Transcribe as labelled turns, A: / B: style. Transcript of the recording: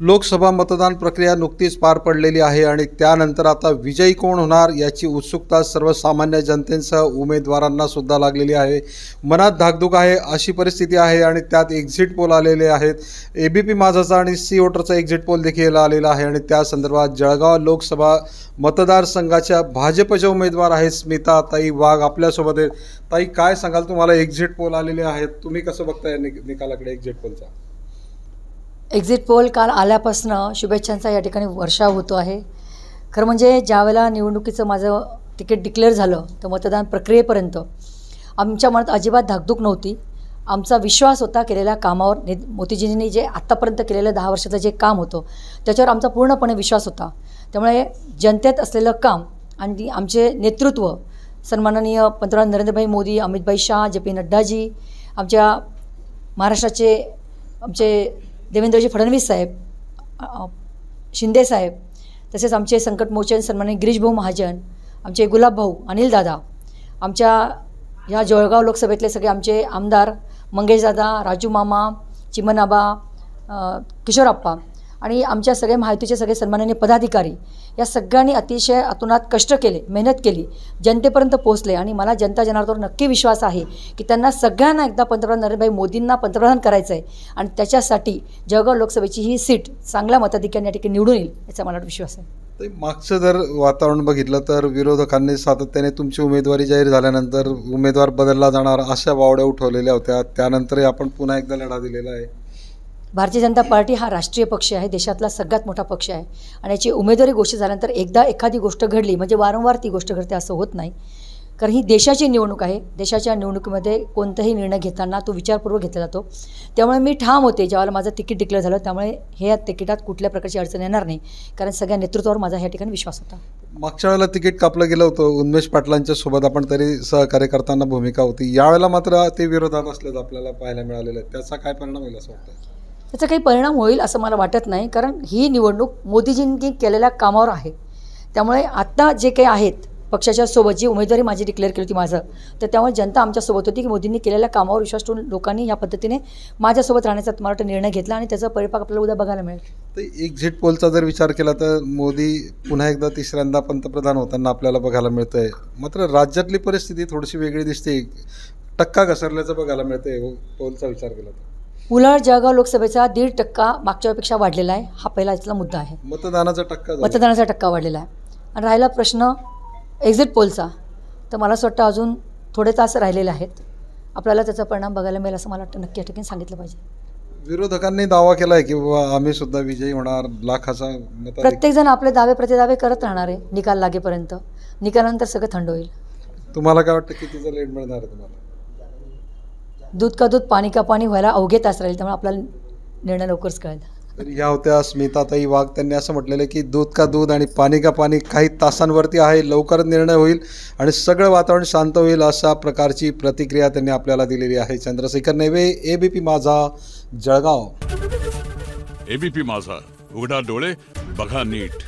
A: लोकसभा मतदान प्रक्रिया नुकतीच पार पडलेली आहे आणि त्यानंतर आता विजयी कोण होणार याची उत्सुकता सर्वसामान्य जनतेसह उमेदवारांना सुद्धा लागलेली आहे। मनात धाकधूक आहे अशी परिस्थिती आहे आणि त्यात एक्झिट पोल आलेले आहेत। एबीपी माझाचा आणि सी वोटरचा एक्झिट पोल देखील आलेला आहे आणि त्या संदर्भात जळगाव लोकसभा मतदारसंघाच्या भाजपच्या उमेदवार आहेत स्मिता ताई वाघ आपल्यासोबत आहेत। ताई, काय सांगाल? तुम्हाला एक्झिट पोल आलेले आहेत, तुम्ही कसं बघताय निकालाकडे एक्झिट पोलचा?
B: एक्झिट पोल काल आल्यापासून शुभेच्छांचा या ठिकाणी वर्षाव होतो आहे। खरं म्हणजे ज्यावेळेला निवडणुकीचं माझं तिकीट डिक्लेअर झालं तर मतदान प्रक्रियेपर्यंत आमच्या मनात अजिबात धाकधूक नव्हती। आमचा विश्वास होता केलेल्या कामावर। मोदीजींनी जे आत्तापर्यंत केलेलं 10 वर्षाचं जे काम होतं त्याच्यावर आमचा पूर्णपणे विश्वास होता। त्यामुळे जनतेत असलेलं काम आणि आमचे नेतृत्व सन्माननीय पंतप्रधान नरेंद्रभाई मोदी, अमितभाई शाह, जे.पी. नड्डाजी, आमच्या महाराष्ट्राचे आमचे देवेंद्रजी फडणवीस साहेब, शिंदे साहेब, तसेच आमचे संकटमोचन सन्माननीय गिरीशभाऊ महाजन, आमचे गुलाबभाऊ, अनिलदादा, आमच्या ह्या जळगाव लोकसभेतले सगळे आमचे आमदार मंगेशदादा, राजू मामा, चिमनाबा, किशोरप्पा आणि आमच्या सगळे महायुतीचे सगळे सन्माननीय पदाधिकारी या सगळ्यांनी अतिशय अतोनात कष्ट केले, मेहनत केली, जनतेपर्यंत पोहोचले आणि मला जनता जनार्दनावर नक्की विश्वास आहे की त्यांना सगळ्यांना एकदा पंतप्रधान नरेंद्रभाई मोदींना पंतप्रधान करायचं आहे आणि त्याच्यासाठी जळगाव लोकसभेची ही सीट चांगल्या मताधिक्याने या ठिकाणी निवडून येईल याचा मला विश्वास आहे।
A: मागचं जर वातावरण बघितलं तर विरोधकांनी सातत्याने तुमची उमेदवारी जाहीर झाल्यानंतर उमेदवार बदलला जाणार अशा वावड्या उठवलेल्या होत्या, त्यानंतरही आपण पुन्हा एकदा लढा दिलेला आहे।
B: भारतीय जनता पार्टी हा राष्ट्रीय पक्ष आहे, देशातला सगळ्यात मोठा पक्ष आहे आणि याची उमेदवारी घोषित झाल्यानंतर एकदा एखादी गोष्ट घडली म्हणजे वारंवार ती गोष्ट घडते असं होत नाही। कारण ही देशाची निवडणूक आहे। देशाच्या निवडणुकीमध्ये कोणताही निर्णय घेताना तो विचारपूर्वक घेतला जातो। त्यामुळे मी ठाम होते ज्यावेळेला माझं तिकीट डिक्लेअर झालं, त्यामुळे हे तिकिटात कुठल्या प्रकारची अडचण येणार नाही कारण सगळ्या नेतृत्वावर माझा ह्या ठिकाणी विश्वास होता।
A: मागच्या वेळेला तिकीट कापलं गेलं होतं, उन्मेष पाटलांच्या सोबत आपण तरी सहकार्य करताना भूमिका होती, यावेळेला मात्र ते विरोधात असल्याचं आपल्याला पाहायला मिळालेलं आहे, त्याचा काय परिणाम होईल असं वाटतं?
B: त्याचा काही परिणाम होईल असं मला वाटत नाही कारण ही निवडणूक मोदीजींनी केलेल्या कामावर आहे। त्यामुळे आत्ता जे काही आहेत पक्षाच्या सोबत जी उमेदवारी माझी डिक्लेअर केली होती माझं, तर त्यामुळे जनता आमच्यासोबत होती की मोदींनी केलेल्या कामावर विश्वास ठेवून लोकांनी या पद्धतीने माझ्यासोबत राहण्याचा मला वाटतं निर्णय घेतला आणि त्याचा परिपाक आपल्याला उद्या बघायला मिळेल।
A: तर एक्झिट पोलचा जर विचार केला तर मोदी पुन्हा एकदा तिसऱ्यांदा पंतप्रधान होताना आपल्याला बघायला मिळतं आहे, मात्र राज्यातली परिस्थिती थोडीशी वेगळी दिसते, टक्का घसरल्याचं बघायला मिळतं आहे पोलचा विचार केला तर।
B: उलट जळगाव लोकसभेचा 1.5% मागच्यापेक्षा वाढलेला आहे, हा पहिला इथला मुद्दा आहे।
A: मतदानाचा टक्का
B: वाढलेला आहे आणि राहिला प्रश्न एक्झिट पोलचा, तर मला असं वाटतं अजून थोडे तास राहिलेले आहेत, आपल्याला त्याचा परिणाम बघायला मिळेल असं मला वाटतं। नक्की या ठिकाणी सांगितलं पाहिजे।
A: विरोधकांनी दावा केला आहे की बाबा आम्ही सुद्धा विजयी होणार, लाखाचा
B: प्रत्येकजण आपले दावे प्रतिदावे करत राहणार आहे निकाल लागेपर्यंत। निकालानंतर सगळं थंड होईल।
A: तुम्हाला काय वाटतं कितीचा लीड मिळणार आहे तुम्हाला?
B: दूध का दूध पाणी का पाणी व्हायला अवघे तास राहील, त्यामुळे आपल्याला निर्णय लवकरच कळेल।
A: तर या होत्या स्मिताताई वाघ, त्यांनी असं म्हटलेलं की दूध का दूध आणि पाणी का पाणी काही तासांवरती आहे, लवकरच निर्णय होईल आणि सगळं वातावरण शांत होईल अशा प्रकारची प्रतिक्रिया त्यांनी आपल्याला दिलेली आहे। चंद्रशेखर नेवे, एबीपी माझा, जळगाव।
C: एबीपी माझा, उघडा डोळे बघा नीट।